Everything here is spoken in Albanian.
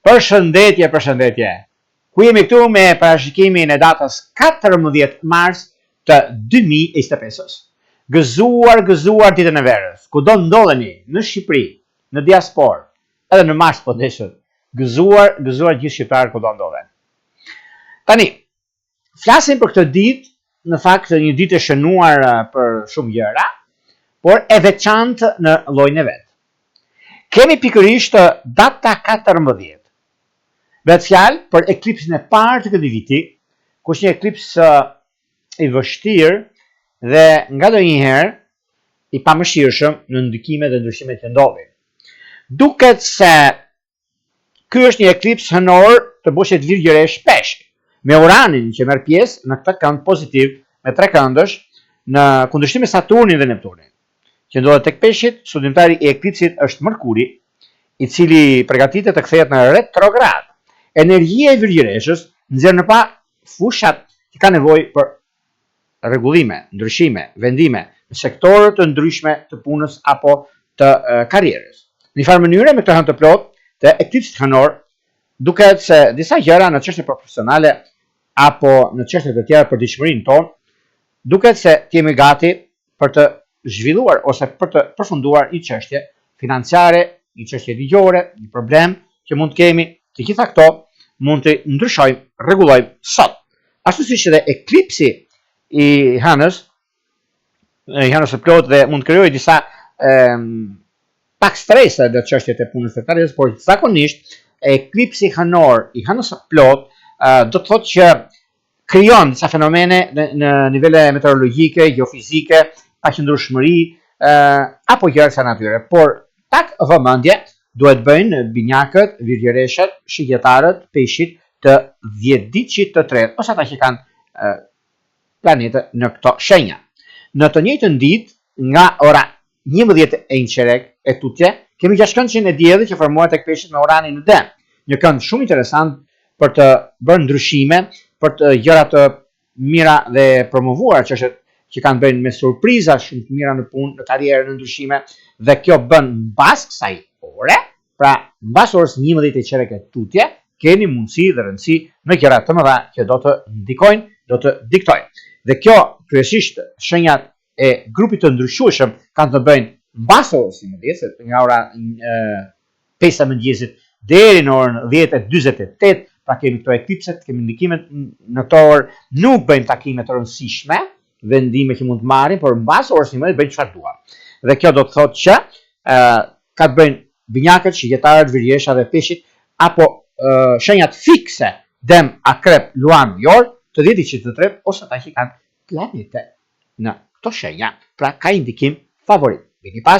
Përshëndetje, përshëndetje. Ku jemi këtu me parashikimin e datës 14 mars të 2025. Gëzuar ditën e verës. Kudo ndodheni, në Shqipëri, në diasporë, edhe në Mars po deshët. Gëzuar gjithë shqiptarët kudo ndodhen. Tani, flasim për këtë ditë, në fakt një ditë e shënuar për shumë gjëra, por e veçantë në llojin e vet. Kemi pikërisht data 14. Bëhet fjalë për eklipsin e parë të këtij viti, ku është një eklips i vështirë dhe ngadonjëherë i pamëshirshëm në ndikimet dhe ndryshimet që ndodhin. Duket se ky është një eklips hënor të boshet virgjëre shpesh, me Uranin që merr pjesë në këtë kënd pozitiv me 3 këndësh në kundërshtim me Saturnin dhe Neptunin. Që ndodhet tek Peshqit, studimtari i eklipsit është Mërkuri, i cili përgatitet të kthehet në retrograd. Energjia e virgjëreshës nxjerr në pa fushat që ka nevojë për rregullime, ndryshime, vendime në sektore të ndryshme të punës apo të karrierës. Në një farë mënyrë me këtë hënë të plot të eklipsit hënor, duket se disa gjëra në çështje profesionale apo në çështje të tjera për dishmërinë tonë, duket se jemi gati për të zhvilluar ose për të përfunduar një çështje financiare, një çështje ligjore, një problem që mund të kemi. Të gjitha këto mund të ndryshojmë, rregullojmë sot. Ashtu siç edhe eklipsi i hënës së plot dhe mund të krijojë disa pak strese në çështjet e punës së karrierës, por zakonisht eklipsi hënor i hënës së plot do të thotë që krijon disa fenomene në nivele meteorologjike, geofizike, paqëndrueshmëri apo gjëra të natyre, por pak vëmendje duhet bëjnë binjakët, virgjëreshat, shigjetarët, peshqit të 10 ditëqit të tretë, ose ata që kanë planetë në këto shenja. Në të njëjtën ditë, nga ora 11:01 e tutje, kemi gjashtkëndshën e diellit që formohet tek Peshqit me Uranin në Dem. Një kënd shumë interesant për të bërë ndryshime, për të gjëra të mira dhe promovuar që kanë bënë me surpriza shumë të mira në punë, në karrierë, në ndryshime, dhe kjo bën mbas kësaj ore, pra mbas orës 11:01 e tutje, keni mundësi dhe rëndësi në gjëra të mëdha që do të ndikojnë, do të diktojnë. Dhe kjo kryesisht shenjat e grupit të ndryshueshëm kanë të bëjnë mbas orës 11, nga ora 5 e mëngjesit deri në orën 10:48, pra kemi këto eklipset, kemi ndikimet në këto orë, nuk bëjmë takime të rëndësishme, vendime që mund të marrin, por mbas orës 11 bëjmë çfarë duam. Dhe kjo do të thotë që ka të bëjnë binjakët, shigjetarët, virgjëreshat dhe peshqit, apo shenjat fikse, Dem, Akrep, Luan, Jor, të 10 ditëqit të tretë, ose ata që kanë planete në këto shenja, pra ka indikim favorit. Vini pas